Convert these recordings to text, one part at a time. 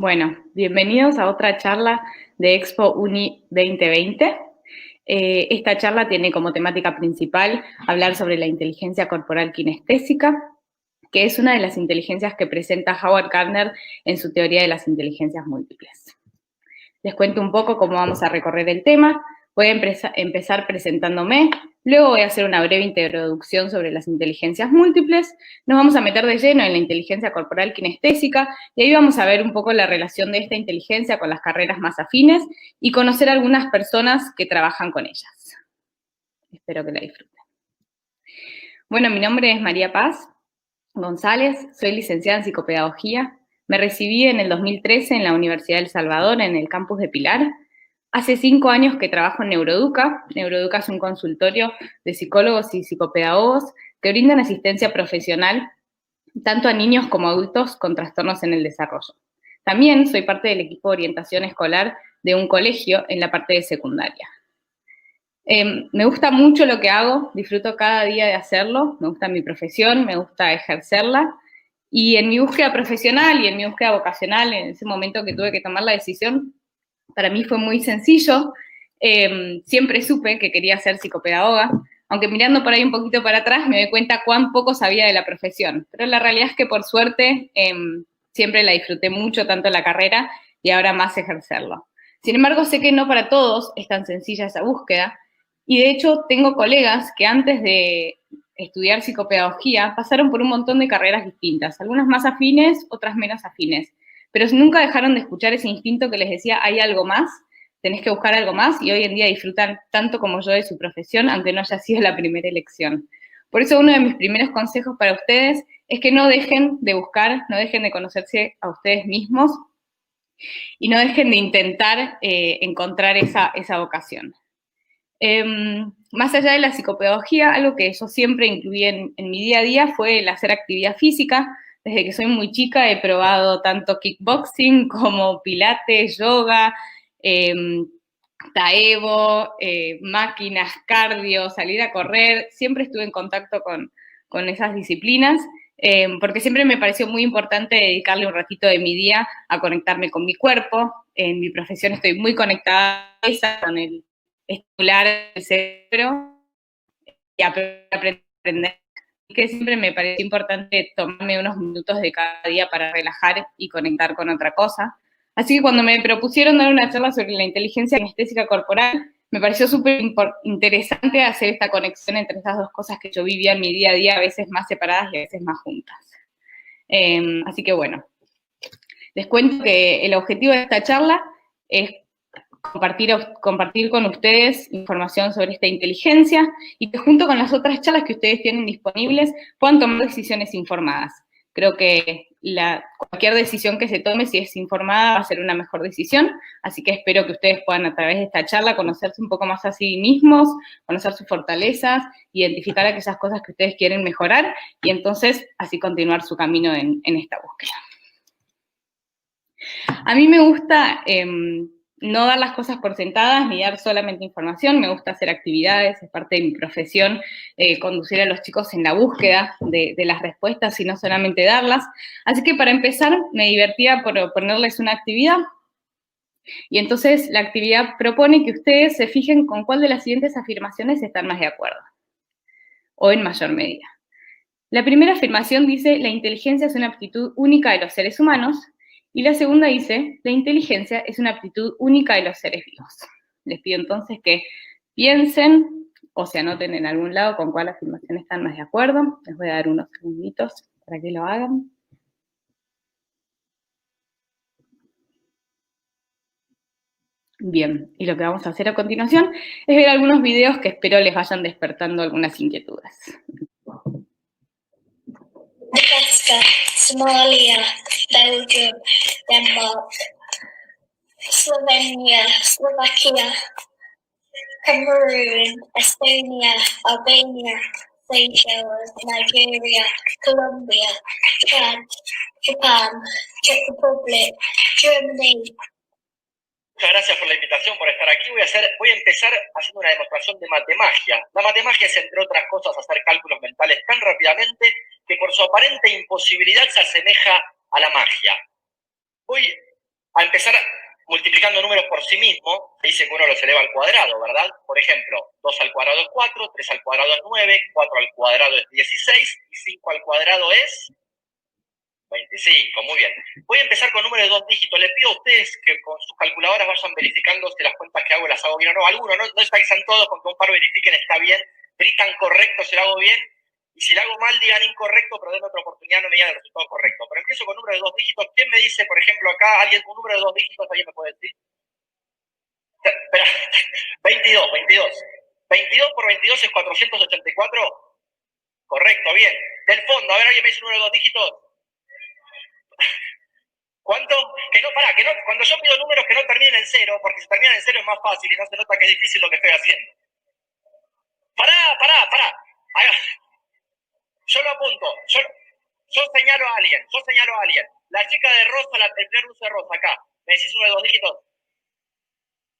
Bueno, bienvenidos a otra charla de Expo Uni 2020. Esta charla tiene como temática principal hablar sobre la inteligencia corporal kinestésica, que es una de las inteligencias que presenta Howard Gardner en su teoría de las inteligencias múltiples. Les cuento un poco cómo vamos a recorrer el tema. Voy a empezar presentándome, luego voy a hacer una breve introducción sobre las inteligencias múltiples, nos vamos a meter de lleno en la inteligencia corporal kinestésica y ahí vamos a ver un poco la relación de esta inteligencia con las carreras más afines y conocer a algunas personas que trabajan con ellas. Espero que la disfruten. Bueno, mi nombre es María Paz González, soy licenciada en psicopedagogía. Me recibí en el 2013 en la Universidad del Salvador, en el campus de Pilar. Hace 5 años que trabajo en Neuroeduca. Neuroeduca es un consultorio de psicólogos y psicopedagogos que brindan asistencia profesional tanto a niños como a adultos con trastornos en el desarrollo. También soy parte del equipo de orientación escolar de un colegio en la parte de secundaria. Me gusta mucho lo que hago, disfruto cada día de hacerlo, me gusta mi profesión, me gusta ejercerla, y en mi búsqueda profesional y en mi búsqueda vocacional, en ese momento que tuve que tomar la decisión, para mí fue muy sencillo. Siempre supe que quería ser psicopedagoga, aunque mirando por ahí un poquito para atrás me doy cuenta cuán poco sabía de la profesión. Pero la realidad es que por suerte siempre la disfruté mucho, tanto la carrera y ahora más ejercerlo. Sin embargo, sé que no para todos es tan sencilla esa búsqueda, y de hecho tengo colegas que antes de estudiar psicopedagogía pasaron por un montón de carreras distintas, algunas más afines, otras menos afines, pero nunca dejaron de escuchar ese instinto que les decía, hay algo más, tenés que buscar algo más, y hoy en día disfrutan tanto como yo de su profesión, aunque no haya sido la primera elección. Por eso uno de mis primeros consejos para ustedes es que no dejen de buscar, no dejen de conocerse a ustedes mismos y no dejen de intentar encontrar esa vocación. Más allá de la psicopedagogía, algo que yo siempre incluí en mi día a día fue el hacer actividad física. Desde que soy muy chica he probado tanto kickboxing como pilates, yoga, taebo, máquinas, cardio, salir a correr. Siempre estuve en contacto con esas disciplinas, porque siempre me pareció muy importante dedicarle un ratito de mi día a conectarme con mi cuerpo. En mi profesión estoy muy conectada con el estimular el cerebro y aprender, que siempre me pareció importante tomarme unos minutos de cada día para relajar y conectar con otra cosa. Así que cuando me propusieron dar una charla sobre la inteligencia kinestésica corporal, me pareció súper interesante hacer esta conexión entre estas dos cosas que yo vivía en mi día a día, a veces más separadas y a veces más juntas. Así que bueno, les cuento que el objetivo de esta charla es compartir con ustedes información sobre esta inteligencia y que junto con las otras charlas que ustedes tienen disponibles puedan tomar decisiones informadas. Creo que cualquier decisión que se tome, si es informada, va a ser una mejor decisión, así que espero que ustedes puedan a través de esta charla conocerse un poco más a sí mismos, conocer sus fortalezas, identificar aquellas cosas que ustedes quieren mejorar y entonces así continuar su camino en esta búsqueda. A mí me gusta no dar las cosas por sentadas ni dar solamente información, me gusta hacer actividades, es parte de mi profesión, conducir a los chicos en la búsqueda de las respuestas y no solamente darlas. Así que para empezar me divertía por ponerles una actividad, y entonces la actividad propone que ustedes se fijen con cuál de las siguientes afirmaciones están más de acuerdo, o en mayor medida. La primera afirmación dice, la inteligencia es una aptitud única de los seres humanos, y la segunda dice, la inteligencia es una aptitud única de los seres vivos. Les pido entonces que piensen o se anoten en algún lado con cuál afirmación están más de acuerdo. Les voy a dar unos segunditos para que lo hagan. Bien, y lo que vamos a hacer a continuación es ver algunos videos que espero les vayan despertando algunas inquietudes. Madagascar, Somalia, Belgium, Denmark, Slovenia, Slovakia, Cameroon, Estonia, Albania, Seychelles, Nigeria, Colombia, Chad, Japan, Czech Republic, Germany. Muchas gracias por la invitación, por estar aquí. Voy a empezar haciendo una demostración de matemagia. La matemagia es, entre otras cosas, hacer cálculos mentales tan rápidamente que por su aparente imposibilidad se asemeja a la magia. Voy a empezar multiplicando números por sí mismo. Se dice que uno los eleva al cuadrado, ¿verdad? Por ejemplo, 2 al cuadrado es 4, 3 al cuadrado es 9, 4 al cuadrado es 16 y 5 al cuadrado es 25, muy bien. Voy a empezar con números de 2 dígitos. Les pido a ustedes que con sus calculadoras vayan verificando si las cuentas que hago las hago bien o no. Algunos, no están todos, con que un par verifiquen está bien. Gritan correcto si lo hago bien. Y si lo hago mal, digan incorrecto, pero denme otra oportunidad, no me digan el resultado correcto. Pero empiezo con números de 2 dígitos. ¿Quién me dice, por ejemplo, acá, alguien un número de 2 dígitos, alguien me puede decir? Espera, 22. 22 por 22 es 484. Correcto, bien. Del fondo, a ver, alguien me dice un número de 2 dígitos. ¿Cuánto? Cuando yo pido números que no terminen en 0, porque si terminan en 0 es más fácil y no se nota que es difícil lo que estoy haciendo. Pará. Yo lo apunto. Yo señalo a alguien. La chica de rosa, el primer luz de rosa, acá. ¿Me decís uno de 2 dígitos?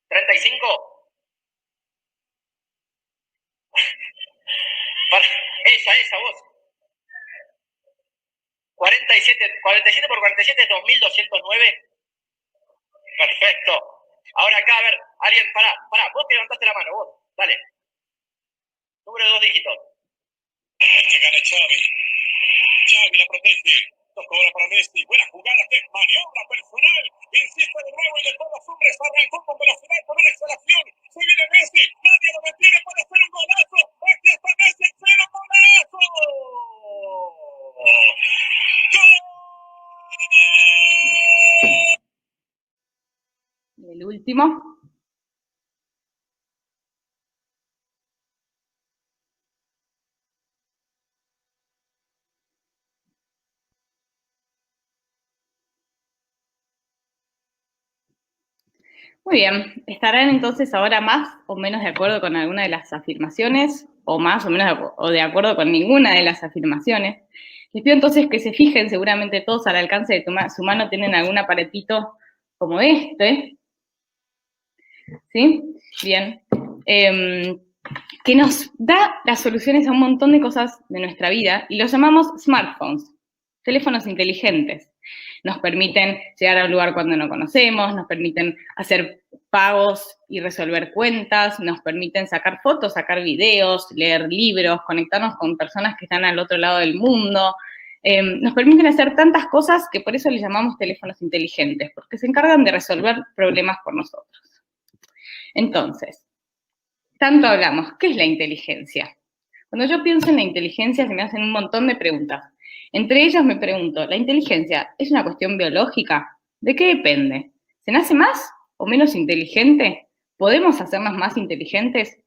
¿35? Esa, vos. 47 por 47 es 2209. Perfecto. Ahora acá, a ver, alguien, pará. Vos que levantaste la mano, vos. Dale. Número de 2 dígitos. Este gana Xavi. Xavi la protege. Tocó ahora para Messi. Buena jugada de maniobra personal. Insiste de nuevo y de todos hombres. Arrancó con velocidad, con una exhalación. Se viene Messi. Nadie lo detiene. Puede ser un golazo. Aquí está Messi. ¡Cero golazo! Y el último. Muy bien, ¿estarán entonces ahora más o menos de acuerdo con alguna de las afirmaciones o más o menos de acuerdo con ninguna de las afirmaciones? Les pido entonces que se fijen, seguramente todos al alcance de su mano tienen algún aparatito como este, ¿sí? Bien, que nos da las soluciones a un montón de cosas de nuestra vida y los llamamos smartphones, teléfonos inteligentes. Nos permiten llegar a un lugar cuando no conocemos, nos permiten hacer pagos y resolver cuentas, nos permiten sacar fotos, sacar videos, leer libros, conectarnos con personas que están al otro lado del mundo. Nos permiten hacer tantas cosas que por eso les llamamos teléfonos inteligentes, porque se encargan de resolver problemas por nosotros. Entonces, tanto hablamos, ¿qué es la inteligencia? Cuando yo pienso en la inteligencia se me hacen un montón de preguntas. Entre ellas me pregunto, ¿la inteligencia es una cuestión biológica? ¿De qué depende? ¿Se nace más o menos inteligente? ¿Podemos hacernos más inteligentes?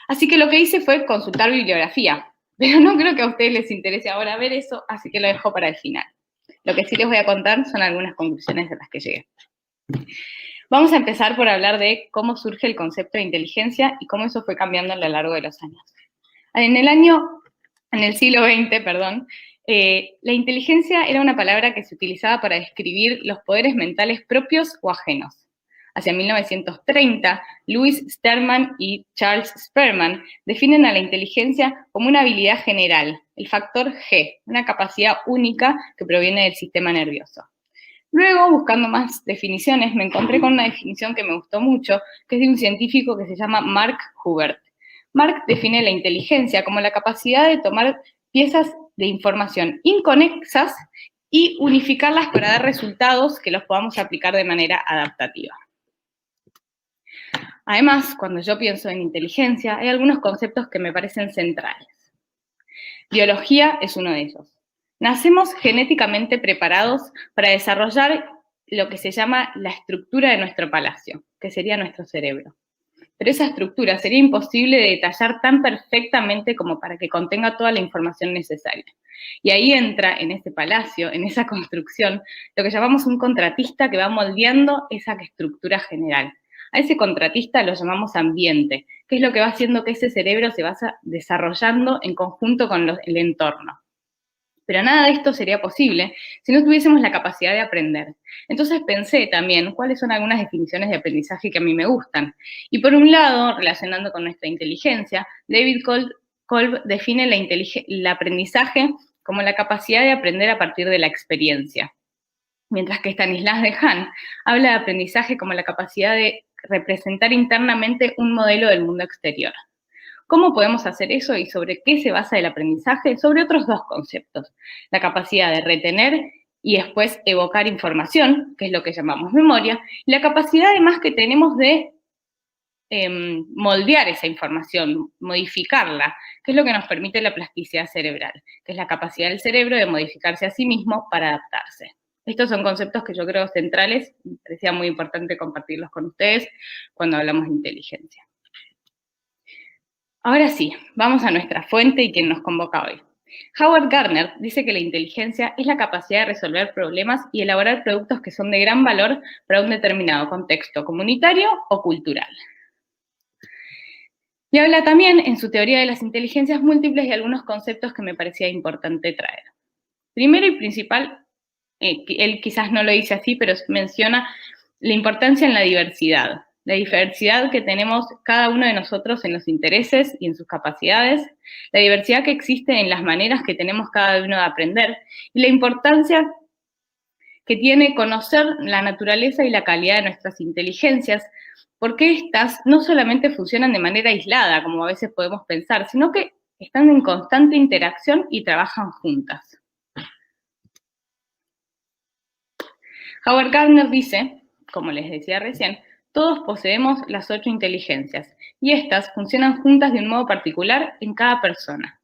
Así que lo que hice fue consultar bibliografía, pero no creo que a ustedes les interese ahora ver eso, así que lo dejo para el final. Lo que sí les voy a contar son algunas conclusiones a las que llegué. Vamos a empezar por hablar de cómo surge el concepto de inteligencia y cómo eso fue cambiando a lo largo de los años. En el siglo XX, la inteligencia era una palabra que se utilizaba para describir los poderes mentales propios o ajenos. Hacia 1930, Louis Sterman y Charles Spearman definen a la inteligencia como una habilidad general, el factor G, una capacidad única que proviene del sistema nervioso. Luego, buscando más definiciones, me encontré con una definición que me gustó mucho, que es de un científico que se llama Mark Hubert. Mark define la inteligencia como la capacidad de tomar piezas de información inconexas y unificarlas para dar resultados que los podamos aplicar de manera adaptativa. Además, cuando yo pienso en inteligencia, hay algunos conceptos que me parecen centrales. Biología es uno de ellos. Nacemos genéticamente preparados para desarrollar lo que se llama la estructura de nuestro palacio, que sería nuestro cerebro. Pero esa estructura sería imposible de detallar tan perfectamente como para que contenga toda la información necesaria. Y ahí entra, en ese palacio, en esa construcción, lo que llamamos un contratista que va moldeando esa estructura general. A ese contratista lo llamamos ambiente, que es lo que va haciendo que ese cerebro se vaya desarrollando en conjunto con el entorno. Pero nada de esto sería posible si no tuviésemos la capacidad de aprender. Entonces pensé también cuáles son algunas definiciones de aprendizaje que a mí me gustan. Y por un lado, relacionando con nuestra inteligencia, David Kolb define el aprendizaje como la capacidad de aprender a partir de la experiencia. mientras que Stanislas Dehaene habla de aprendizaje como la capacidad de representar internamente un modelo del mundo exterior. ¿Cómo podemos hacer eso y sobre qué se basa el aprendizaje? Sobre otros dos conceptos, la capacidad de retener y después evocar información, que es lo que llamamos memoria, y la capacidad además que tenemos de moldear esa información, modificarla, que es lo que nos permite la plasticidad cerebral, que es la capacidad del cerebro de modificarse a sí mismo para adaptarse. Estos son conceptos que yo creo centrales, me parecía muy importante compartirlos con ustedes cuando hablamos de inteligencia. Ahora sí, vamos a nuestra fuente y quien nos convoca hoy. Howard Gardner dice que la inteligencia es la capacidad de resolver problemas y elaborar productos que son de gran valor para un determinado contexto comunitario o cultural. Y habla también en su teoría de las inteligencias múltiples de algunos conceptos que me parecía importante traer. Primero y principal, él quizás no lo dice así, pero menciona la importancia en la diversidad que tenemos cada uno de nosotros en los intereses y en sus capacidades, la diversidad que existe en las maneras que tenemos cada uno de aprender, y la importancia que tiene conocer la naturaleza y la calidad de nuestras inteligencias, porque estas no solamente funcionan de manera aislada, como a veces podemos pensar, sino que están en constante interacción y trabajan juntas. Howard Gardner dice, como les decía recién, todos poseemos las 8 inteligencias, y estas funcionan juntas de un modo particular en cada persona.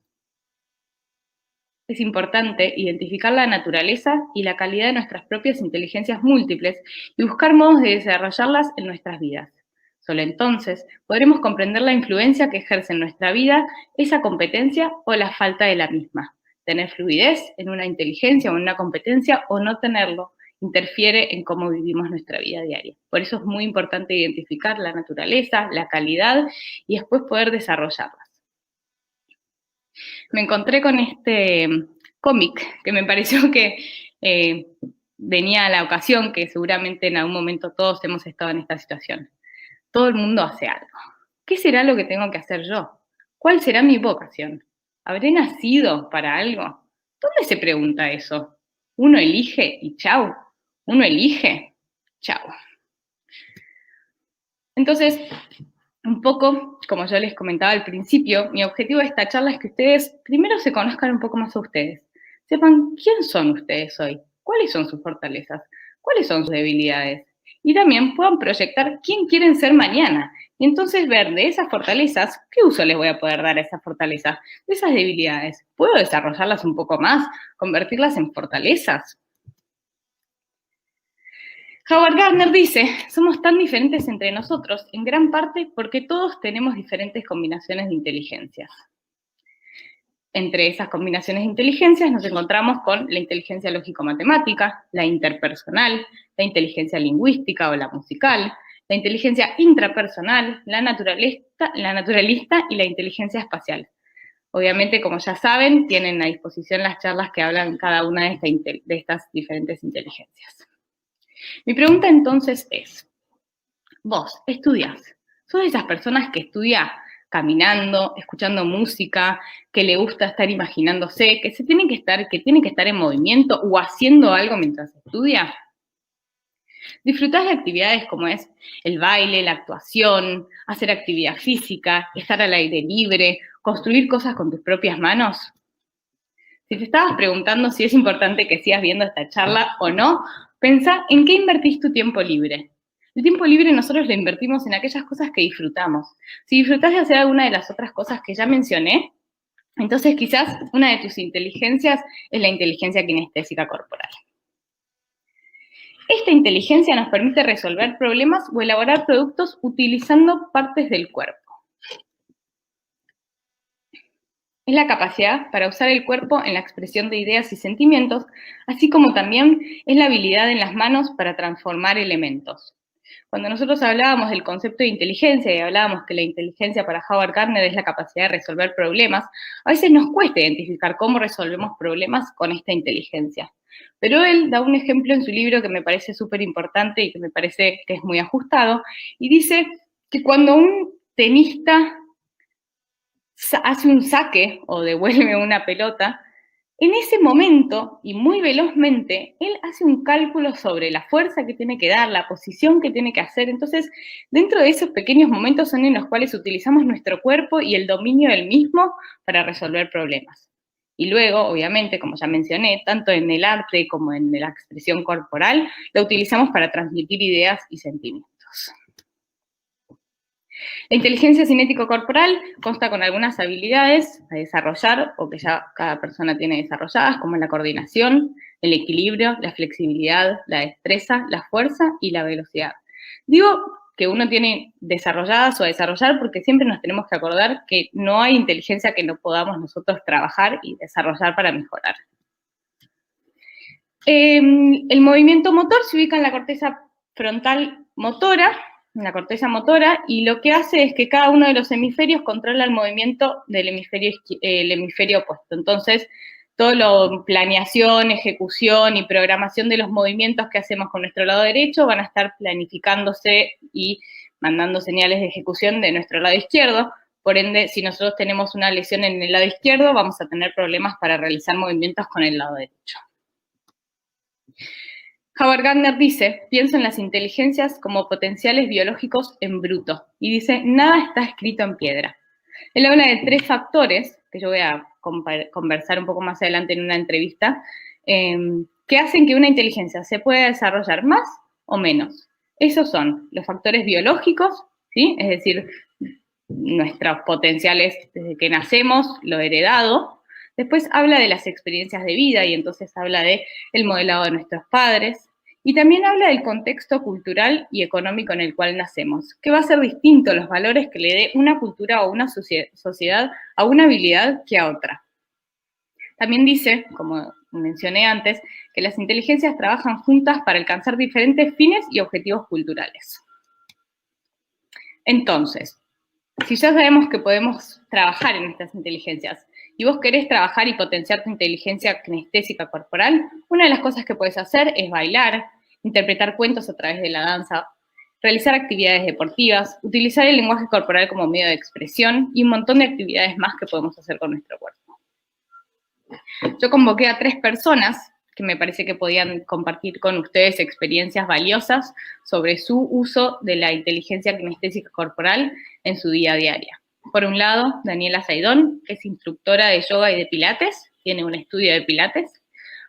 Es importante identificar la naturaleza y la calidad de nuestras propias inteligencias múltiples y buscar modos de desarrollarlas en nuestras vidas. Solo entonces podremos comprender la influencia que ejerce en nuestra vida esa competencia o la falta de la misma. Tener fluidez en una inteligencia o en una competencia o no tenerlo interfiere en cómo vivimos nuestra vida diaria. Por eso es muy importante identificar la naturaleza, la calidad y después poder desarrollarlas. Me encontré con este cómic que me pareció que venía a la ocasión, que seguramente en algún momento todos hemos estado en esta situación. Todo el mundo hace algo. ¿Qué será lo que tengo que hacer yo? ¿Cuál será mi vocación? ¿Habré nacido para algo? ¿Dónde se pregunta eso? Uno elige y chau. Uno elige, chau. Entonces, un poco, como yo les comentaba al principio, mi objetivo de esta charla es que ustedes primero se conozcan un poco más a ustedes. Sepan quién son ustedes hoy, cuáles son sus fortalezas, cuáles son sus debilidades. Y también puedan proyectar quién quieren ser mañana. Y entonces ver de esas fortalezas, ¿qué uso les voy a poder dar a esas fortalezas? De esas debilidades, ¿puedo desarrollarlas un poco más? ¿Convertirlas en fortalezas? Howard Gardner dice, somos tan diferentes entre nosotros, en gran parte porque todos tenemos diferentes combinaciones de inteligencias. Entre esas combinaciones de inteligencias nos encontramos con la inteligencia lógico-matemática, la interpersonal, la inteligencia lingüística o la musical, la inteligencia intrapersonal, la naturalista y la inteligencia espacial. Obviamente, como ya saben, tienen a disposición las charlas que hablan cada una de estas diferentes inteligencias. Mi pregunta entonces es, vos estudiás, ¿sos de esas personas que estudia caminando, escuchando música, que le gusta estar imaginándose, que tiene que estar en movimiento o haciendo algo mientras estudia? ¿Disfrutás de actividades como es el baile, la actuación, hacer actividad física, estar al aire libre, construir cosas con tus propias manos? Si te estabas preguntando si es importante que sigas viendo esta charla o no, pensá en qué invertís tu tiempo libre. El tiempo libre nosotros lo invertimos en aquellas cosas que disfrutamos. Si disfrutás de hacer alguna de las otras cosas que ya mencioné, entonces quizás una de tus inteligencias es la inteligencia kinestésica corporal. Esta inteligencia nos permite resolver problemas o elaborar productos utilizando partes del cuerpo. Es la capacidad para usar el cuerpo en la expresión de ideas y sentimientos, así como también es la habilidad en las manos para transformar elementos. Cuando nosotros hablábamos del concepto de inteligencia y hablábamos que la inteligencia para Howard Gardner es la capacidad de resolver problemas, a veces nos cuesta identificar cómo resolvemos problemas con esta inteligencia. Pero él da un ejemplo en su libro que me parece súper importante y que me parece que es muy ajustado, y dice que cuando un tenista hace un saque o devuelve una pelota, En ese momento, y muy velozmente, él hace un cálculo sobre la fuerza que tiene que dar, la posición que tiene que hacer. Entonces, dentro de esos pequeños momentos son en los cuales utilizamos nuestro cuerpo y el dominio del mismo para resolver problemas. Y luego, obviamente, como ya mencioné, tanto en el arte como en la expresión corporal, lo utilizamos para transmitir ideas y sentimientos. La inteligencia cinético-corporal consta con algunas habilidades a desarrollar o que ya cada persona tiene desarrolladas, como la coordinación, el equilibrio, la flexibilidad, la destreza, la fuerza y la velocidad. Digo que uno tiene desarrolladas o a desarrollar porque siempre nos tenemos que acordar que no hay inteligencia que no podamos nosotros trabajar y desarrollar para mejorar. El movimiento motor se ubica en la corteza frontal motora, en la corteza motora, y lo que hace es que cada uno de los hemisferios controla el movimiento del hemisferio opuesto. Entonces, todo lo planeación, ejecución y programación de los movimientos que hacemos con nuestro lado derecho van a estar planificándose y mandando señales de ejecución de nuestro lado izquierdo. Por ende, si nosotros tenemos una lesión en el lado izquierdo, vamos a tener problemas para realizar movimientos con el lado derecho. Howard Gardner dice, pienso en las inteligencias como potenciales biológicos en bruto, y dice, nada está escrito en piedra. Él habla de 3 factores, que yo voy a conversar un poco más adelante en una entrevista, que hacen que una inteligencia se pueda desarrollar más o menos. Esos son los factores biológicos, ¿sí? Es decir, nuestros potenciales desde que nacemos, lo heredado. Después habla de las experiencias de vida y entonces habla del modelado de nuestros padres. Y también habla del contexto cultural y económico en el cual nacemos, que va a ser distinto los valores que le dé una cultura o una sociedad a una habilidad que a otra. También dice, como mencioné antes, que las inteligencias trabajan juntas para alcanzar diferentes fines y objetivos culturales. Entonces, si ya sabemos que podemos trabajar en estas inteligencias y vos querés trabajar y potenciar tu inteligencia kinestésica corporal, una de las cosas que puedes hacer es bailar, interpretar cuentos a través de la danza, realizar actividades deportivas, utilizar el lenguaje corporal como medio de expresión y un montón de actividades más que podemos hacer con nuestro cuerpo. Yo convoqué a 3 personas que me parece que podían compartir con ustedes experiencias valiosas sobre su uso de la inteligencia kinestésica corporal en su día a día. Por un lado, Daniela Saidón, que es instructora de yoga y de pilates, tiene un estudio de pilates.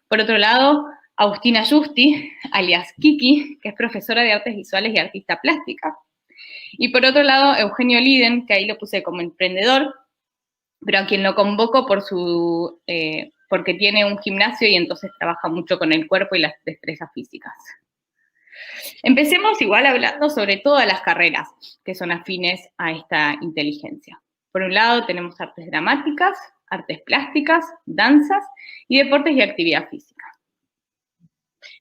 Por otro lado, Agustina Justi, alias Kiki, que es profesora de artes visuales y artista plástica. Y por otro lado, Eugenio Liden, que ahí lo puse como emprendedor, pero a quien lo convoco porque tiene un gimnasio y entonces trabaja mucho con el cuerpo y las destrezas físicas. Empecemos igual hablando sobre todas las carreras que son afines a esta inteligencia. Por un lado tenemos artes dramáticas, artes plásticas, danzas y deportes y actividad física.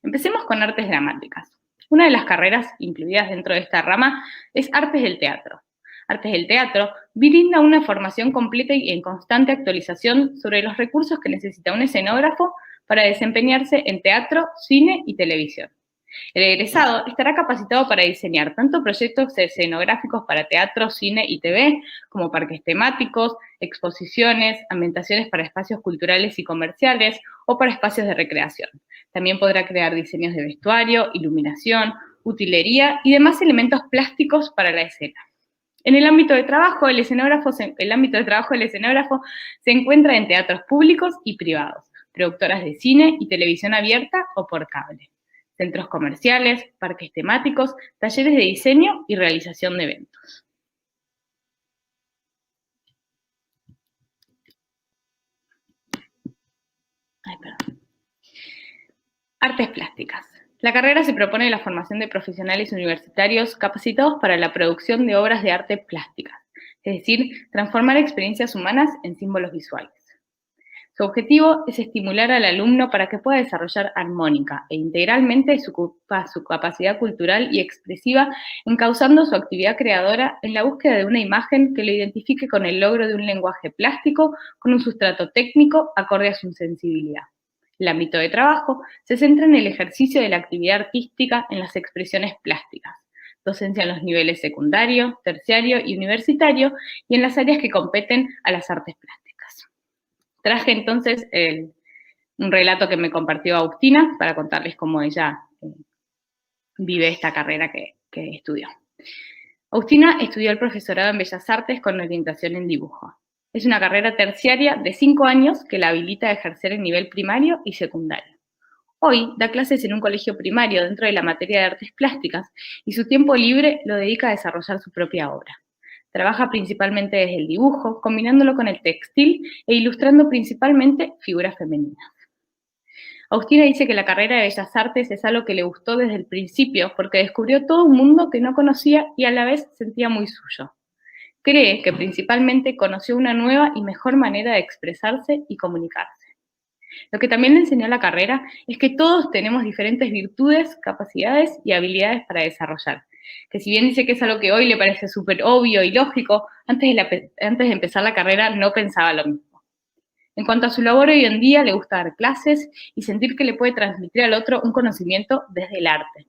Empecemos con artes dramáticas. Una de las carreras incluidas dentro de esta rama es artes del teatro. Artes del teatro brinda una formación completa y en constante actualización sobre los recursos que necesita un escenógrafo para desempeñarse en teatro, cine y televisión. El egresado estará capacitado para diseñar tanto proyectos escenográficos para teatro, cine y TV, como parques temáticos, exposiciones, ambientaciones para espacios culturales y comerciales o para espacios de recreación. También podrá crear diseños de vestuario, iluminación, utilería y demás elementos plásticos para la escena. En el ámbito de trabajo del escenógrafo se encuentra en teatros públicos y privados, productoras de cine y televisión abierta o por cable, centros comerciales, parques temáticos, talleres de diseño y realización de eventos. Artes plásticas. La carrera se propone la formación de profesionales universitarios capacitados para la producción de obras de arte plásticas, es decir, transformar experiencias humanas en símbolos visuales. Su objetivo es estimular al alumno para que pueda desarrollar armónica e integralmente su capacidad cultural y expresiva, encauzando su actividad creadora en la búsqueda de una imagen que lo identifique con el logro de un lenguaje plástico con un sustrato técnico acorde a su sensibilidad. El ámbito de trabajo se centra en el ejercicio de la actividad artística en las expresiones plásticas, docencia en los niveles secundario, terciario y universitario y en las áreas que competen a las artes plásticas. Traje entonces el un relato que me compartió Agustina para contarles cómo ella vive esta carrera que estudió. Agustina estudió el profesorado en Bellas Artes con orientación en dibujo. Es una carrera terciaria de 5 años que la habilita a ejercer en nivel primario y secundario. Hoy da clases en un colegio primario dentro de la materia de artes plásticas y su tiempo libre lo dedica a desarrollar su propia obra. Trabaja principalmente desde el dibujo, combinándolo con el textil e ilustrando principalmente figuras femeninas. Agustina dice que la carrera de Bellas Artes es algo que le gustó desde el principio porque descubrió todo un mundo que no conocía y a la vez sentía muy suyo. Cree que principalmente conoció una nueva y mejor manera de expresarse y comunicarse. Lo que también le enseñó la carrera es que todos tenemos diferentes virtudes, capacidades y habilidades para desarrollar. Que si bien dice que es algo que hoy le parece súper obvio y lógico, antes de empezar la carrera no pensaba lo mismo. En cuanto a su labor hoy en día, le gusta dar clases y sentir que le puede transmitir al otro un conocimiento desde el arte,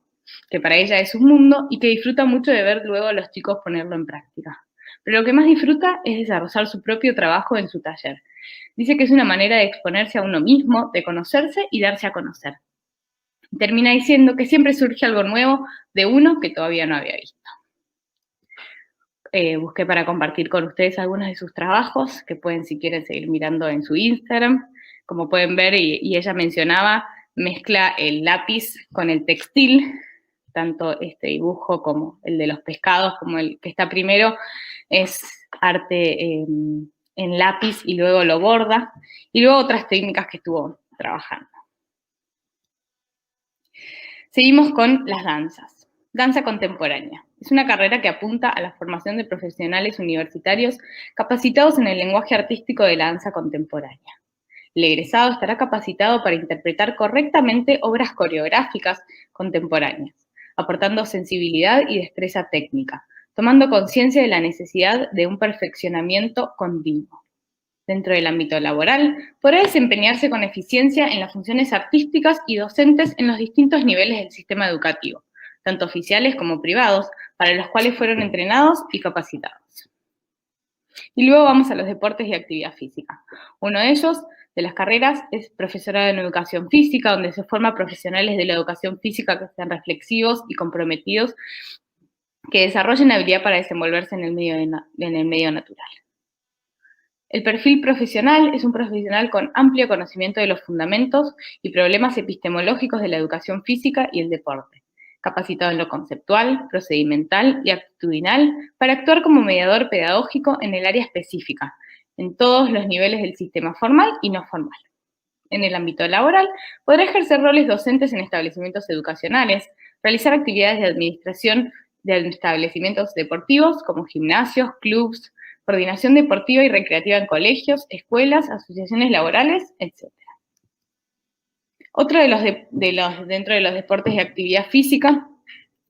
que para ella es un mundo y que disfruta mucho de ver luego a los chicos ponerlo en práctica. Pero lo que más disfruta es desarrollar su propio trabajo en su taller. Dice que es una manera de exponerse a uno mismo, de conocerse y darse a conocer. Termina diciendo que siempre surge algo nuevo de uno que todavía no había visto. Busqué para compartir con ustedes algunos de sus trabajos, que pueden, si quieren, seguir mirando en su Instagram. Como pueden ver, y ella mencionaba, mezcla el lápiz con el textil, tanto este dibujo como el de los pescados, como el que está primero, es arte en lápiz y luego lo borda, y luego otras técnicas que estuvo trabajando. Seguimos con las danzas. Danza contemporánea. Es una carrera que apunta a la formación de profesionales universitarios capacitados en el lenguaje artístico de la danza contemporánea. El egresado estará capacitado para interpretar correctamente obras coreográficas contemporáneas, aportando sensibilidad y destreza técnica, tomando conciencia de la necesidad de un perfeccionamiento continuo. Dentro del ámbito laboral, podrá desempeñarse con eficiencia en las funciones artísticas y docentes en los distintos niveles del sistema educativo, tanto oficiales como privados, para los cuales fueron entrenados y capacitados. Y luego vamos a los deportes y actividad física. Uno de ellos, de las carreras, es profesorado en educación física, donde se forma profesionales de la educación física que sean reflexivos y comprometidos, que desarrollen habilidad para desenvolverse en el medio natural. El perfil profesional es un profesional con amplio conocimiento de los fundamentos y problemas epistemológicos de la educación física y el deporte, capacitado en lo conceptual, procedimental y actitudinal para actuar como mediador pedagógico en el área específica, en todos los niveles del sistema formal y no formal. En el ámbito laboral, podrá ejercer roles docentes en establecimientos educacionales, realizar actividades de administración de establecimientos deportivos como gimnasios, clubs, coordinación deportiva y recreativa en colegios, escuelas, asociaciones laborales, etc. Otro dentro de los deportes de actividad física,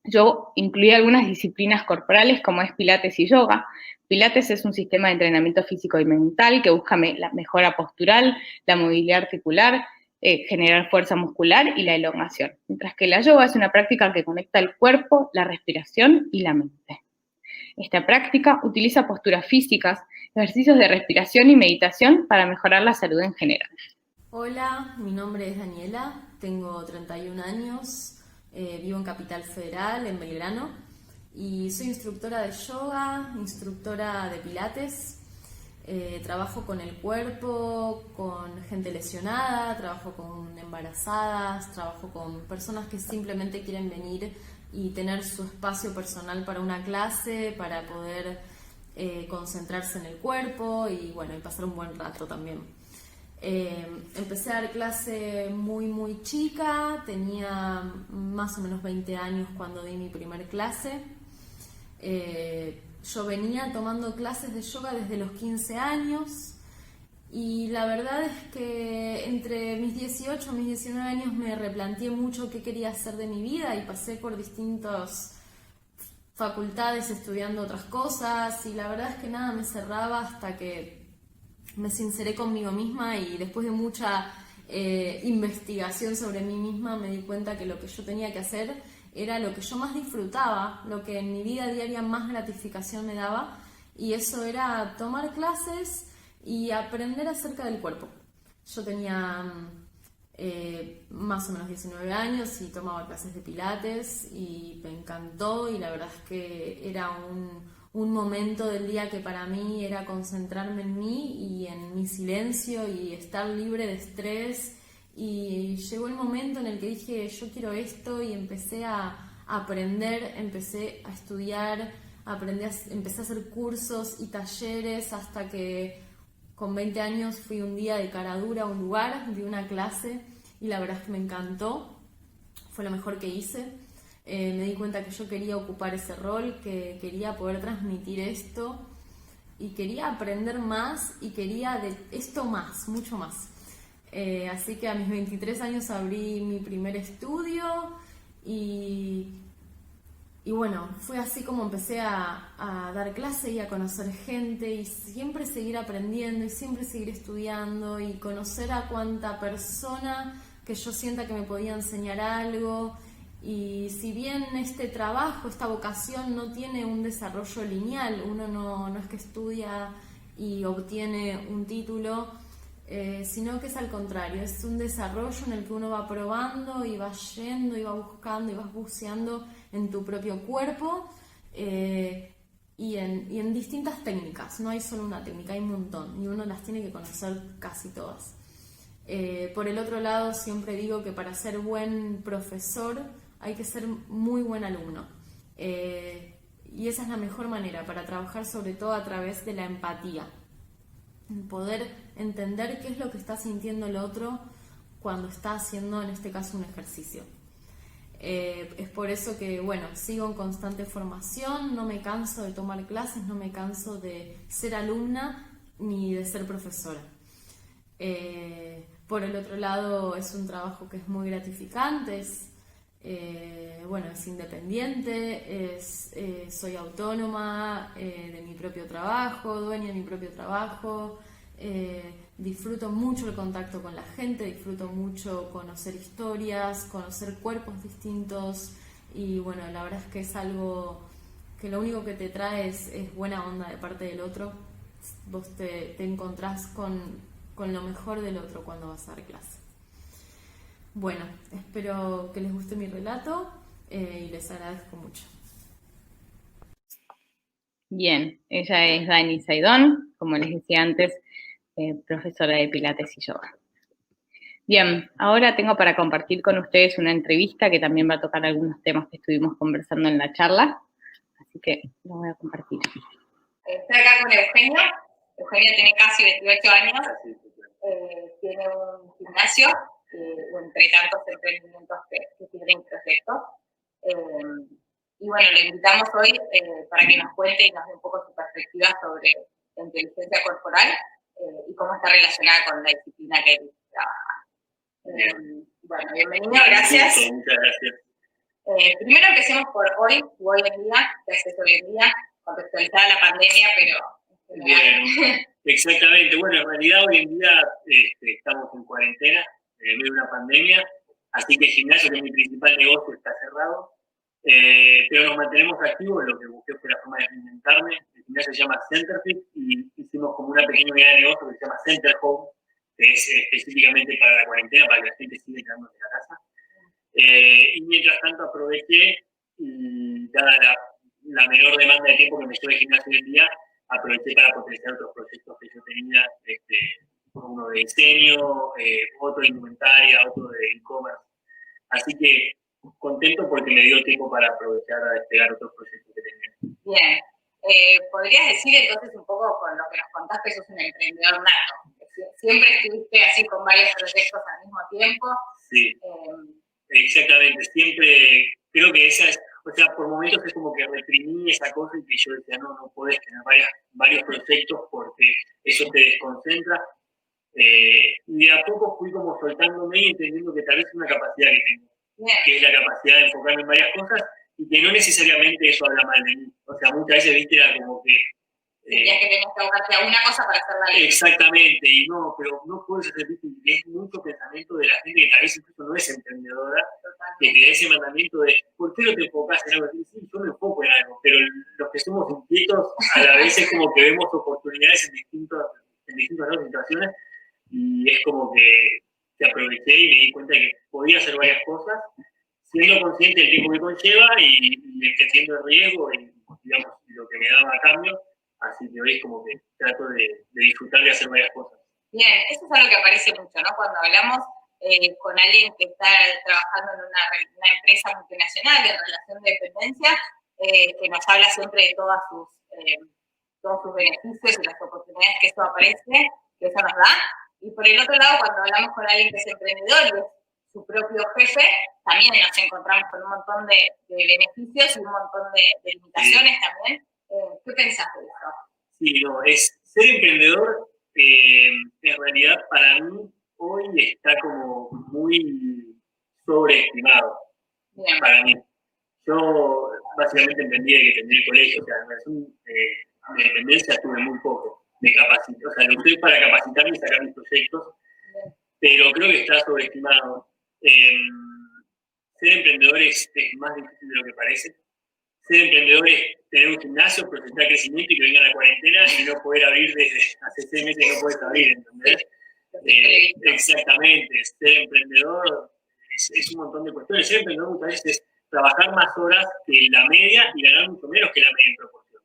yo incluí algunas disciplinas corporales como es Pilates y Yoga. Pilates es un sistema de entrenamiento físico y mental que busca la mejora postural, la movilidad articular, generar fuerza muscular y la elongación, mientras que la yoga es una práctica que conecta el cuerpo, la respiración y la mente. Esta práctica utiliza posturas físicas, ejercicios de respiración y meditación para mejorar la salud en general. Hola, mi nombre es Daniela, tengo 31 años, vivo en Capital Federal, en Belgrano, y soy instructora de yoga, instructora de pilates. Trabajo con el cuerpo, con gente lesionada, trabajo con embarazadas, trabajo con personas que simplemente quieren venir y tener su espacio personal para una clase, para poder concentrarse en el cuerpo y bueno, y pasar un buen rato también. Empecé a dar clase muy chica, tenía más o menos 20 años cuando di mi primer clase. Yo venía tomando clases de yoga desde los 15 años y la verdad es que entre mis 18 y mis 19 años me replanteé mucho qué quería hacer de mi vida y pasé por distintas facultades estudiando otras cosas y la verdad es que nada me cerraba hasta que me sinceré conmigo misma y después de mucha investigación sobre mí misma me di cuenta que lo que yo tenía que hacer era lo que yo más disfrutaba, lo que en mi vida diaria más gratificación me daba y eso era tomar clases y aprender acerca del cuerpo. Yo tenía más o menos 19 años, y tomaba clases de pilates y me encantó, y la verdad es que era un momento del día que para mí era concentrarme en mí y en mi silencio y estar libre de estrés. Y llegó el momento en el que dije, yo quiero esto, y empecé a aprender, empecé a estudiar, empecé a hacer cursos y talleres, hasta que con 20 años fui un día de cara dura a un lugar, di una clase y la verdad es que me encantó, fue lo mejor que hice. Me di cuenta que yo quería ocupar ese rol, que quería poder transmitir esto y quería aprender más y quería de esto más, mucho más. Así que a mis 23 años abrí mi primer estudio y bueno, fue así como empecé a dar clase y a conocer gente, y siempre seguir aprendiendo y siempre seguir estudiando y conocer a cuánta persona que yo sienta que me podía enseñar algo. Y si bien este trabajo, esta vocación no tiene un desarrollo lineal, uno no es que estudia y obtiene un título, sino que es al contrario, es un desarrollo en el que uno va probando y va yendo y va buscando y vas buceando en tu propio cuerpo, y en distintas técnicas. No hay solo una técnica, hay un montón y uno las tiene que conocer casi todas. Por el otro lado, siempre digo que para ser buen profesor hay que ser muy buen alumno, y esa es la mejor manera para trabajar, sobre todo a través de la empatía, poder entender qué es lo que está sintiendo el otro cuando está haciendo, en este caso, un ejercicio. Es por eso que, bueno, sigo en constante formación, no me canso de tomar clases, no me canso de ser alumna ni de ser profesora. Por el otro lado, es un trabajo que es muy gratificante, es independiente, soy autónoma de mi propio trabajo, dueña de mi propio trabajo. Disfruto mucho el contacto con la gente, disfruto mucho conocer historias, conocer cuerpos distintos, y bueno, la verdad es que es algo que lo único que te trae es buena onda de parte del otro. Vos te encontrás con lo mejor del otro cuando vas a dar clase. Bueno, espero que les guste mi relato, y les agradezco mucho. Bien, ella es Dani Saidón, como les decía antes, profesora de Pilates y Yoga. Bien, ahora tengo para compartir con ustedes una entrevista que también va a tocar algunos temas que estuvimos conversando en la charla, así que lo voy a compartir. Estoy acá con Eugenio. Eugenio tiene casi 28 años, tiene un gimnasio, entre tantos emprendimientos que tiene en proyectos. Y bueno, le invitamos hoy para que nos cuente y nos dé un poco su perspectiva sobre la inteligencia corporal y cómo está relacionada con la disciplina que él trabaja. Bueno, bienvenido, gracias. Muchas gracias. Primero empecemos por hoy en día, qué haces hoy en día, contextualizada la pandemia, pero... Bien, exactamente. Bueno, en realidad hoy en día estamos en cuarentena, en medio de una pandemia, así que el gimnasio, que es mi principal negocio, está cerrado, pero nos mantenemos activos. Lo que busqué fue la forma de reinventarme. El gimnasio se llama Centerfit y hicimos como una pequeña unidad de negocio que se llama Center Home, que es específicamente para la cuarentena, para que la gente siga quedándose en la casa. Y mientras tanto aproveché, y dada la menor demanda de tiempo que me lleva el gimnasio hoy en día, aproveché para potenciar otros proyectos que yo tenía, uno de diseño, otro de indumentaria, otro de e-commerce. Así que contento porque me dio tiempo para aprovechar a despegar otros proyectos que tenía. Bien. ¿Podrías decir entonces un poco con lo que nos contaste, sos un emprendedor nato? ¿Siempre estuviste así con varios proyectos al mismo tiempo? Sí, exactamente. Siempre creo que esa es, o sea, por momentos es como que reprimí esa cosa y que yo decía, no puedes tener varios proyectos porque eso te desconcentra. Y de a poco fui como soltándome y entendiendo que tal vez es una capacidad que tengo, que es la capacidad de enfocarme en varias cosas y que no necesariamente eso habla mal de mí. O sea, muchas veces, viste, era como que... Tenías que tener que abocarte a una cosa para hacerla bien. Exactamente, y no, pero no puedes hacer, viste, y es mucho pensamiento de la gente que tal vez incluso no es emprendedora, que te da ese mandamiento de, ¿por qué no te enfocas en algo? Sí, yo me enfoco en algo, pero los que somos inquietos a la vez es como que vemos oportunidades en distintas situaciones, y es como que que aproveché y me di cuenta de que podía hacer varias cosas, siendo consciente del tiempo que conlleva y entendiendo el riesgo y, digamos, lo que me daba a cambio. Así que hoy es como que trato de disfrutar de hacer varias cosas. Bien, eso es algo que aparece mucho, ¿no? Cuando hablamos con alguien que está trabajando en una empresa multinacional en relación de dependencia, que nos habla siempre de todos sus beneficios y las oportunidades que eso aparece, que eso nos da. Y por el otro lado, cuando hablamos con alguien que es emprendedor y es su propio jefe, también nos encontramos con un montón de beneficios y un montón de limitaciones también. ¿Qué pensás de eso? Sí, no, ser emprendedor, en realidad para mí hoy está como muy sobreestimado. Bien. Para mí. Yo básicamente entendí de que tendría el colegio, o sea, en relación de dependencia tuve muy poco de capacidad, o sea, lo usé para capacitarme y sacar mis proyectos, pero creo que está sobreestimado. Ser emprendedor es más difícil de lo que parece. Ser emprendedor es tener un gimnasio, proyectar crecimiento y que venga la cuarentena y no poder abrir desde hace 6 meses que no puedes abrir, ¿entendés? Exactamente, ser emprendedor es un montón de cuestiones. Ser emprendedor muchas veces es trabajar más horas que la media y ganar mucho menos que la media en proporción.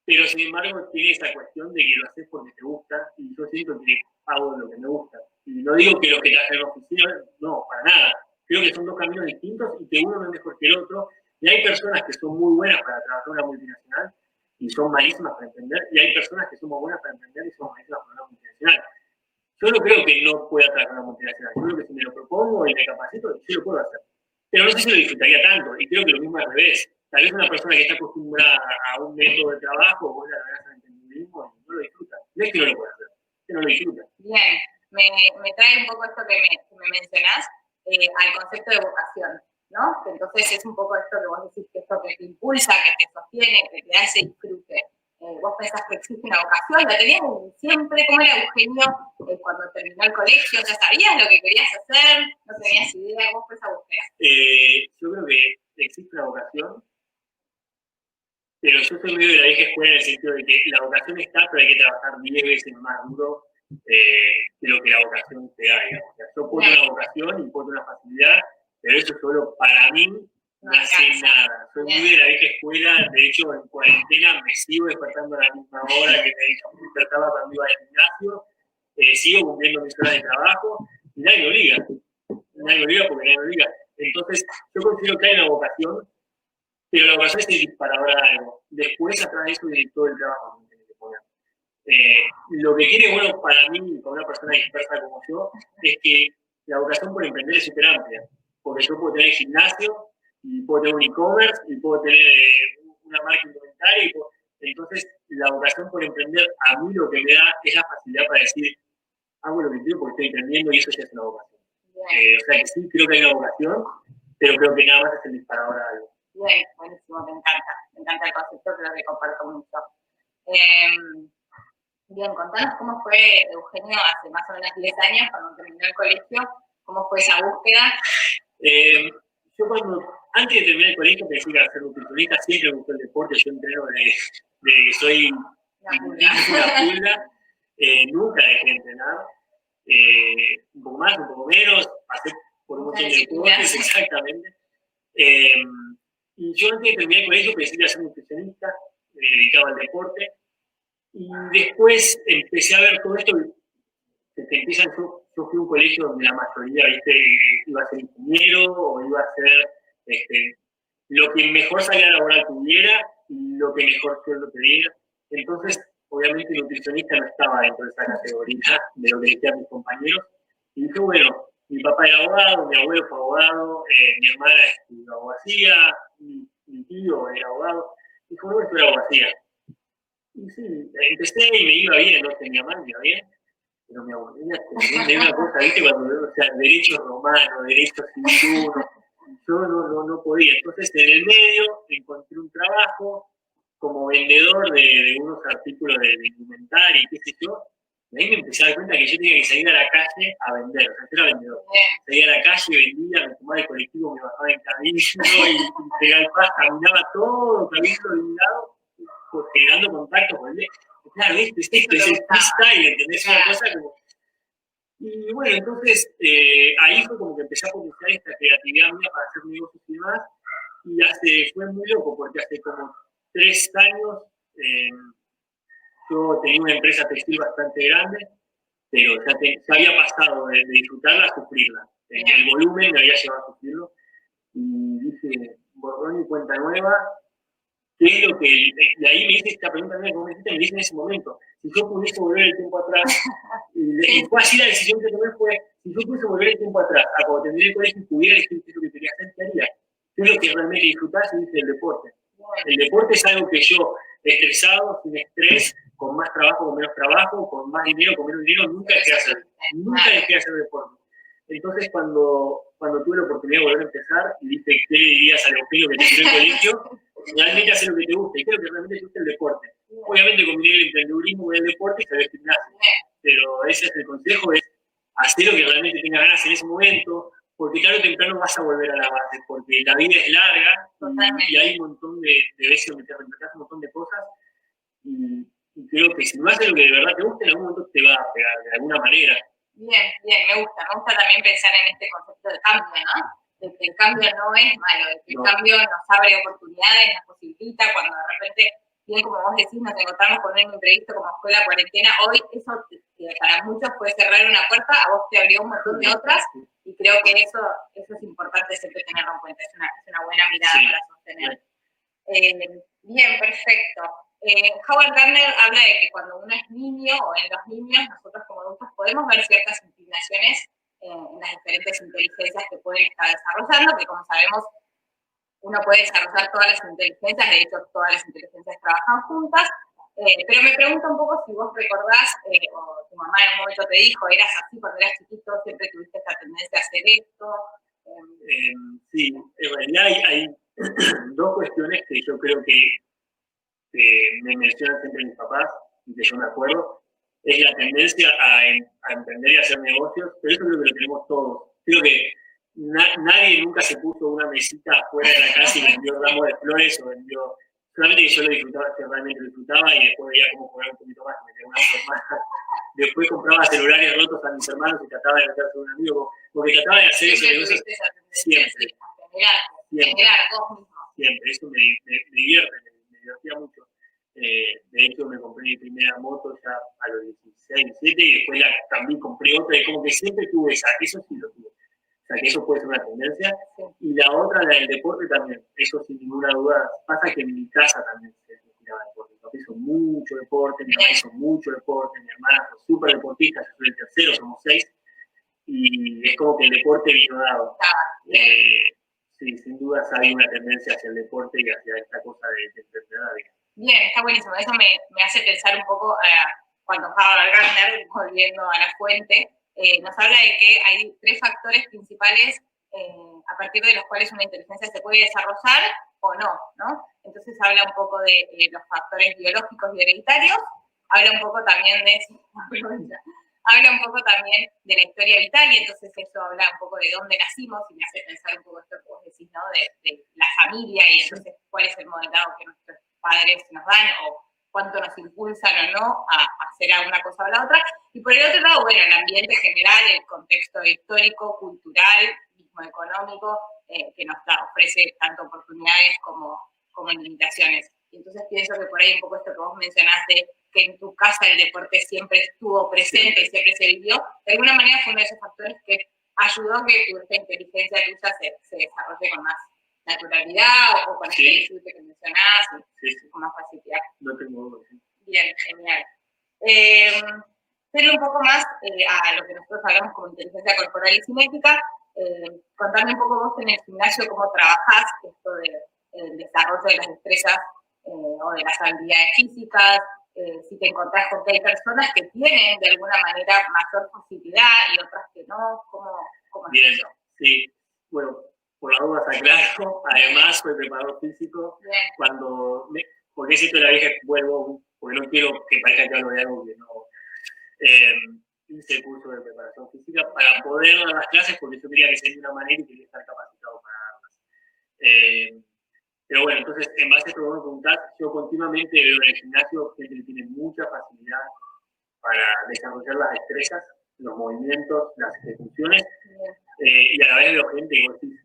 Pero sin embargo tiene esa cuestión de que lo haces porque te gusta y yo siento que hago lo que me gusta. Y no digo que los que trabajan en la oficina, no, para nada. Creo que son dos caminos distintos y que uno no es mejor que el otro. Y hay personas que son muy buenas para trabajar en una multinacional y son malísimas para emprender. Y hay personas que son muy buenas para emprender y son malísimas para una multinacional. Yo no creo que no pueda trabajar en una multinacional. Yo creo que si me lo propongo y me capacito, sí lo puedo hacer. Pero no sé si lo disfrutaría tanto. Y creo que lo mismo al revés. Tal vez una persona que está acostumbrada a un método de trabajo, vos la agarrás al emprendimiento y no lo disfruta. No es que no lo pueda hacer, es que no lo disfruta. Bien, me trae un poco esto que me mencionás al concepto de vocación, ¿no? Entonces es un poco esto que vos decís, que esto que te impulsa, que te sostiene, que te da ese disfrute. Vos pensás que existe una vocación, ¿la tenías siempre? ¿Cómo era Eugenio cuando terminó el colegio? ¿Ya sabías lo que querías hacer? ¿No tenías idea? ¿Cómo fue esa búsqueda? Yo creo que existe una vocación, pero yo soy medio de la vieja escuela en el sentido de que la vocación está, pero hay que trabajar 10 veces más duro de lo que la vocación te da. O sea, yo puedo tener una vocación y puedo tener una facilidad, pero eso solo para mí no hace nada. Soy muy de la vieja escuela, de hecho en cuarentena me sigo despertando a la misma hora que me despertaba cuando iba al gimnasio, sigo cumpliendo mis horas de trabajo y nadie me obliga. Nadie me obliga porque nadie me obliga. Entonces, yo considero que hay una vocación, pero la vocación es el disparador a algo. Después, atrás de eso, viene todo el trabajo que tiene que poner. Lo que tiene bueno para mí, para una persona dispersa como yo, es que la vocación por emprender es súper amplia. Porque yo puedo tener gimnasio, y puedo tener un e-commerce, y puedo tener una marca indumentaria. Entonces, la vocación por emprender, a mí lo que me da es la facilidad para decir, hago lo que quiero porque estoy emprendiendo y eso ya es una vocación. O sea que sí, creo que hay una vocación, pero creo que nada más es el disparador a algo. Bien, buenísimo, me encanta el concepto, creo que comparto mucho. Bien, contanos cómo fue Eugenio hace más o menos 10 años, cuando terminó el colegio, cómo fue esa búsqueda. Yo antes de terminar el colegio pensé que iba a ser nutricionista, siempre me gustó el deporte, yo entreno de que soy una pulga, nunca dejé de entrenar, un poco más, un poco menos, pasé por un montón de deportes, exactamente. Y yo antes de terminar el colegio pensé que iba a ser nutricionista, me dedicaba al deporte, y después empecé a ver todo esto, yo fui a un colegio donde la mayoría, iba a ser ingeniero o iba a ser lo que mejor salida laboral tuviera y lo que mejor sueldo tuviera. Entonces, obviamente, el nutricionista no estaba dentro de esa categoría de lo que decían mis compañeros. Y dije, bueno, mi papá era abogado, mi abuelo fue abogado, mi hermana estudió abogacía, mi tío era abogado. Y dije, bueno, estudié abogacía. Y sí, empecé y me iba bien, no tenía mal, me iba bien. Pero me aburría de una cosa, ¿viste? Cuando veo, o sea, derechos romanos, derechos civil uno, yo no podía. Entonces, en el medio encontré un trabajo como vendedor de unos artículos de indumentaria y qué sé yo. Y ahí me empecé a dar cuenta que yo tenía que salir a la calle a vender. O sea, yo era vendedor. Salía a la calle, vendía, me tomaba el colectivo, me bajaba en camino y pegaba el pas, caminaba todo, caminando de un lado, generando contactos con él. Claro, esto es el freestyle, ¿entendés? Una cosa como... Y bueno, entonces ahí fue como que empecé a potenciar esta creatividad mía para hacer negocios y demás. Y fue muy loco, porque hace como 3 años yo tenía una empresa textil bastante grande, pero ya había pasado de disfrutarla a sufrirla. El volumen me había llevado a sufrirlo. Y dije, borrón y cuenta nueva, ¿qué es lo que...? Y ahí me hice esta pregunta, como me dice en ese momento, si yo pudiese volver el tiempo atrás, y fue así la decisión que tomé fue, si yo pudiese volver el tiempo atrás, a cuando terminé el colegio y pudiera elegir qué es lo que quería hacer, ¿qué haría? ¿Qué es lo que realmente disfrutaba? Y dije, el deporte. El deporte es algo que yo, estresado, sin estrés, con más trabajo, con menos trabajo, con más dinero, con menos dinero, nunca dejé de hacer. Nunca dejé de hacer deporte. Entonces, cuando tuve la oportunidad de volver a empezar, y dije, ¿qué le dirías al Eugenio que te en el colegio? Realmente hacer lo que te gusta, y creo que realmente te gusta el deporte. Obviamente combiné el emprendedurismo con el deporte y saber gimnasio, pero ese es el consejo, es hacer lo que realmente tengas ganas en ese momento, porque tarde o temprano vas a volver a la base, porque la vida es larga y hay un montón de veces donde te reemplazas un montón de cosas, y creo que si no haces lo que de verdad te gusta, en algún momento te va a pegar de alguna manera. Bien, me gusta también pensar en este concepto de cambio, ¿no? De que el cambio no es malo, de que el cambio nos abre oportunidades, nos posibilita, cuando de repente, bien como vos decís, nos encontramos con un imprevisto como fue la cuarentena, hoy eso para muchos puede cerrar una puerta, a vos te abrió un montón de otras, y creo que eso es importante siempre tenerlo en cuenta, es una buena mirada para sostener. Bien, perfecto. Howard Gardner habla de que cuando uno es niño o en los niños, nosotros como adultos podemos ver ciertas inclinaciones en las diferentes inteligencias que pueden estar desarrollando, que como sabemos, uno puede desarrollar todas las inteligencias, de hecho todas las inteligencias trabajan juntas, pero me pregunto un poco si vos recordás, o tu mamá en un momento te dijo, eras así cuando eras chiquito, siempre tuviste esta tendencia a hacer esto. Sí, en realidad hay dos cuestiones que yo creo que me mencionan siempre mis papás, y que yo me acuerdo, es la tendencia a emprender y a hacer negocios, pero eso creo que lo tenemos todos. Creo que nadie nunca se puso una mesita afuera de la casa y vendió ramos de flores o vendió... Solamente que yo lo disfrutaba, que realmente lo disfrutaba, y después veía cómo cobrar un poquito más, me quedé una flor más. Después compraba celulares rotos a mis hermanos y trataba de meterse con un amigo, porque trataba de hacer esos negocios siempre. Siempre, eso me divierte, me divertía mucho. De hecho, me compré mi primera moto ya a los 16, 17, y después también compré otra, y como que siempre tuve eso sí lo tuve. O sea, que eso puede ser una tendencia. Y la otra, la del deporte también, eso sin ninguna duda. Pasa que en mi casa también se tiraba deporte. Mi papá hizo mucho deporte, mi mamá hizo mucho deporte, mi hermana fue súper deportista, yo soy el tercero, somos 6, y es como que el deporte vino dado. Sí, sin duda hay una tendencia hacia el deporte y hacia esta cosa de emprendedor. Bien, está buenísimo. Eso me hace pensar un poco cuando Howard Gardner, volviendo a la fuente, nos habla de que hay 3 factores principales a partir de los cuales una inteligencia se puede desarrollar o no, ¿no? Entonces habla un poco de los factores biológicos y hereditarios, habla un poco también de... Habla un poco también de la historia vital, y entonces eso habla un poco de dónde nacimos, y me hace pensar un poco esto que vos decís, ¿no? De la familia, y entonces cuál es el modelado que nuestros padres nos dan, o cuánto nos impulsan o no a hacer alguna cosa o la otra. Y por el otro lado, bueno, el ambiente general, el contexto histórico, cultural, mismo económico, que nos ofrece tanto oportunidades como limitaciones. Y entonces pienso que por ahí un poco esto que vos mencionás de que en tu casa el deporte siempre estuvo presente y siempre se vivió, de alguna manera fue uno de esos factores que ayudó a que esta inteligencia tuya se desarrolle con más naturalidad o con este disfrute que mencionás, con más facilidad. No tengo duda. Bien, genial. Yendo un poco más a lo que nosotros hablamos como inteligencia corporal y cinética, contame un poco vos en el gimnasio cómo trabajás esto del desarrollo de las destrezas o de las habilidades físicas, si te encontrás con que hay personas que tienen de alguna manera mayor facilidad y otras que no, ¿cómo bien, es eso? Sí, bueno, por las dudas aclaro, además soy preparador físico. Bien. Porque es esto de la vieja, vuelvo, porque no quiero que parezca que hablo de algo que no... hice el curso de preparación física para poder dar las clases, porque yo quería que sea de una manera y quería estar capacitado para darlas. Pero bueno, entonces, en base a esto que me preguntás, yo continuamente veo en el gimnasio gente que tiene mucha facilidad para desarrollar las destrezas, los movimientos, las ejecuciones, y a la vez veo gente que vos decís,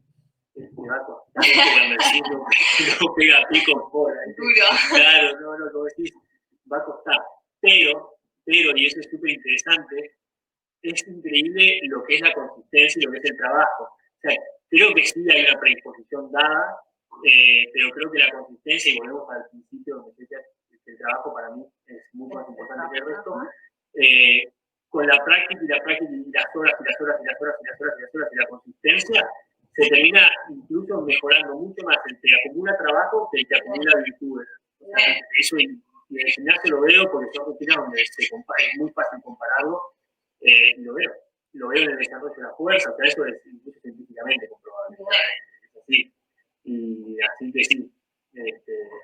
va a costar, cuando decís no pega pico fuera. Claro, no, como decís, va a costar. Pero, y eso es súper interesante, es increíble lo que es la consistencia y lo que es el trabajo. O sea, creo que sí hay una predisposición dada, pero creo que la consistencia, y volvemos al principio donde decía que el trabajo para mí es mucho más importante que el resto, con la práctica y las horas y la consistencia, se termina incluso mejorando mucho más el que acumula trabajo que el que acumula virtudes. O sea, eso y en el gimnasio lo veo porque son rutinas donde es muy fácil compararlo, y lo veo en el desarrollo de la fuerza, o sea, eso es incluso científicamente comprobado. Es así. Y así que sí,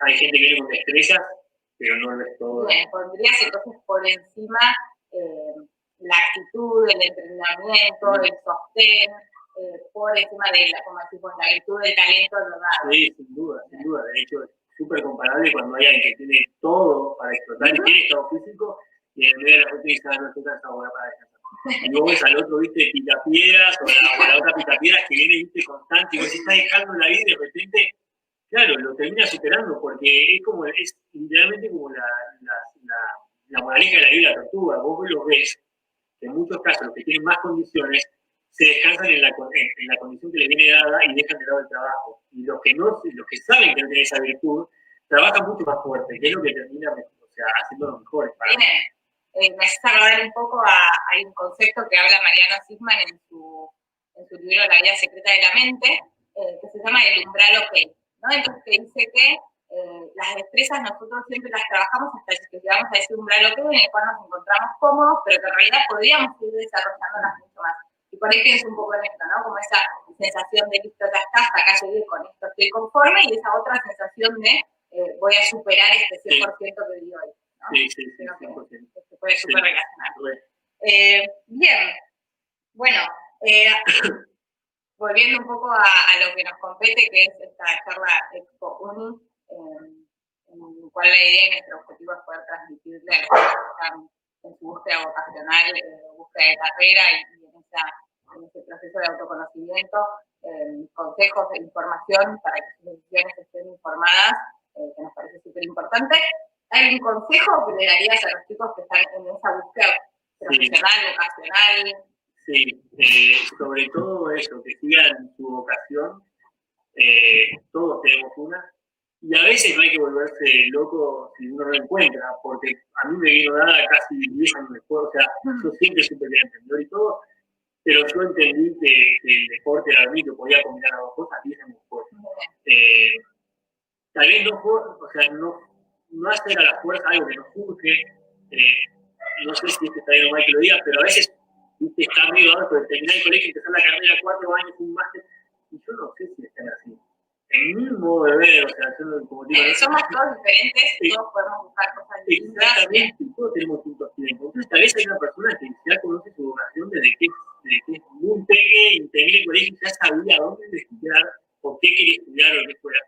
hay gente que viene con destrezas, pero no lo es todo. Bien, pondrías entonces por encima la actitud, el entrenamiento, el sostén, por encima de como decimos, la virtud del talento lo dado. Sí, sin duda. De hecho, es súper comparable cuando hay alguien que tiene todo para explotar y tiene estado físico, y en el medio de la rutina dice, no estoy cansado, voy a parar de descansar. Y vos ves al otro, viste, picapiedras, o la otra picapiedras que viene, viste, constante, y vos estás dejando la vida y de repente, claro, lo termina superando, porque es literalmente como la moraleja de la vida de la tortuga. Vos lo ves, que en muchos casos los que tienen más condiciones se descansan en la condición que les viene dada y dejan de lado el trabajo. Y los que saben que no tienen esa virtud, trabajan mucho más fuerte, que es lo que termina haciendo los mejores. Me hace acordar un poco hay un concepto que habla Mariano Sigman en su libro La vida secreta de la mente, que se llama el umbral ok, ¿no? Entonces que dice que las destrezas nosotros siempre las trabajamos hasta que llegamos a ese umbral ok en el cual nos encontramos cómodos, pero que en realidad podríamos ir desarrollándolas mucho más. Y por ahí pienso un poco en esto, ¿no? Como esa sensación de listo, ya está, hasta acá llegué, con esto estoy conforme, y esa otra sensación de voy a superar este 100% que viví hoy, ¿no? Sí, creo 100%. que se puede súper relacionar. Bien, bueno, volviendo un poco a lo que nos compete, que es esta charla Expo Uni, en la cual la idea y nuestro objetivo es poder transmitirle a los que están en su búsqueda vocacional, búsqueda de carrera y en ese proceso de autoconocimiento, consejos e información para que sus decisiones estén informadas, que nos parece súper importante. ¿Hay un consejo que le darías a los chicos que están en esa búsqueda profesional, vocacional? Sí, sobre todo eso, que sigan su vocación. Todos tenemos una. Y a veces no hay que volverse loco si uno no lo encuentra, porque a mí me vino dada casi 10 años después. O sea, yo siempre supe que era emprendedor y todo, pero yo entendí que el deporte era mí, que podía combinar las dos cosas 10 años después. Tal vez no hacer a la fuerza algo que nos surge. No sé si está bien o mal que lo diga, pero a veces está medio dado por terminar el colegio, empezar la carrera 4 años, un máster, y yo no sé si están así. En mi modo de ver, o sea, yo como digo... somos todos diferentes, todos podemos buscar cosas distintas. Exactamente, todos tenemos puntos tiempos. Entonces, tal vez hay una persona que ya conoce su vocación desde que es muy pequeño, y termina el colegio y ya sabía dónde estudiar, o qué quería estudiar, o qué fuera.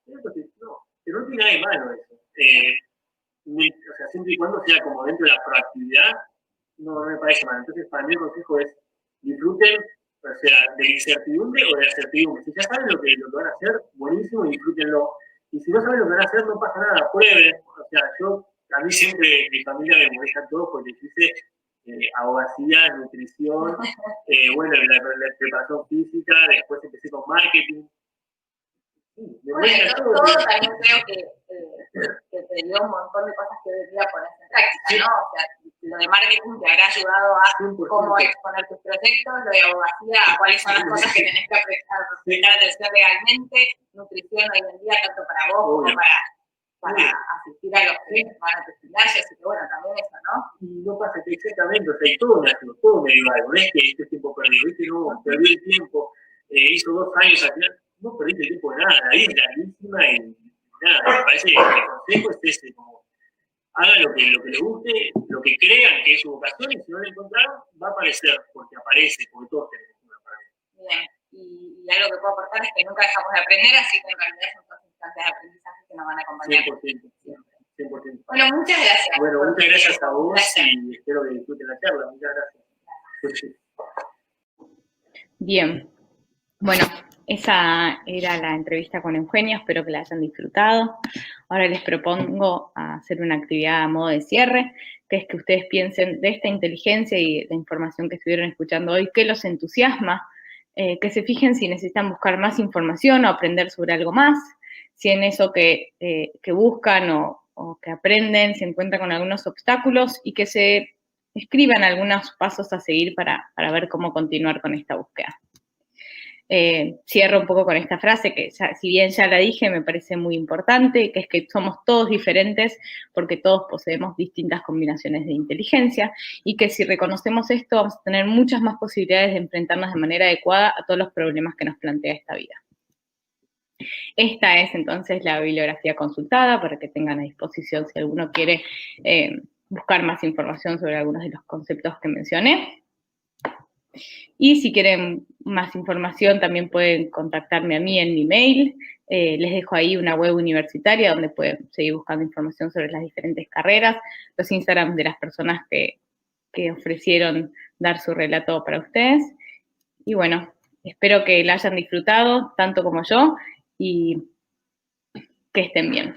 Entonces, no, pero no tiene nada de malo eso. O sea, siempre y cuando sea como dentro de la proactividad, no me parece mal. Entonces, para mí el consejo es disfruten, o sea, de incertidumbre o de la certidumbre. Si ya saben lo que van a hacer, buenísimo, y disfrútenlo. Y si no saben lo que van a hacer, no pasa nada, prueben. O sea, a mí siempre mi familia me molesta todo porque hice abogacía, nutrición, bueno, la preparación física, después empecé con marketing. Bueno, todo también creo que te dio un montón de cosas que hoy día pones en práctica, ¿no? O sea, lo de marketing te habrá ayudado a cómo exponer tus proyectos, lo de abogacía, a cuáles son las cosas que tenés que prestar atención legalmente, nutrición hoy en día, tanto para vos como para asistir a los que van a tus gimnasios, así que bueno, también eso, ¿no? Y no pasa que exactamente, o sea, todo me dio algo, no es que este tiempo perdido, viste, no, perdió el tiempo, hizo 2 años al final, no perdiste el tiempo de nada, la vida es larguísima y nada, me parece que el consejo es ese, como hagan lo que les guste, lo que crean que es su vocación, y si no lo encontraron, va a aparecer, porque todos tenemos una para mí. Bien, y algo que puedo aportar es que nunca dejamos de aprender, así que en realidad son todas instancias de aprendizaje que nos van a acompañar. 100%, siempre. 100%. Bueno, muchas gracias. Bueno, muchas gracias a vos y espero que disfruten la charla. Muchas gracias. Bien. Bueno, esa era la entrevista con Eugenia, espero que la hayan disfrutado. Ahora les propongo hacer una actividad a modo de cierre, que es que ustedes piensen de esta inteligencia y la información que estuvieron escuchando hoy, qué los entusiasma, que se fijen si necesitan buscar más información o aprender sobre algo más, si en eso que buscan o que aprenden se encuentran con algunos obstáculos y que se escriban algunos pasos a seguir para ver cómo continuar con esta búsqueda. Cierro un poco con esta frase que si bien ya la dije, me parece muy importante, que es que somos todos diferentes porque todos poseemos distintas combinaciones de inteligencia y que si reconocemos esto vamos a tener muchas más posibilidades de enfrentarnos de manera adecuada a todos los problemas que nos plantea esta vida. Esta es entonces la bibliografía consultada para que tengan a disposición si alguno quiere buscar más información sobre algunos de los conceptos que mencioné. Y si quieren más información también pueden contactarme a mí en mi mail. Les dejo ahí una web universitaria donde pueden seguir buscando información sobre las diferentes carreras, los Instagram de las personas que ofrecieron dar su relato para ustedes. Y bueno, espero que la hayan disfrutado tanto como yo y que estén bien.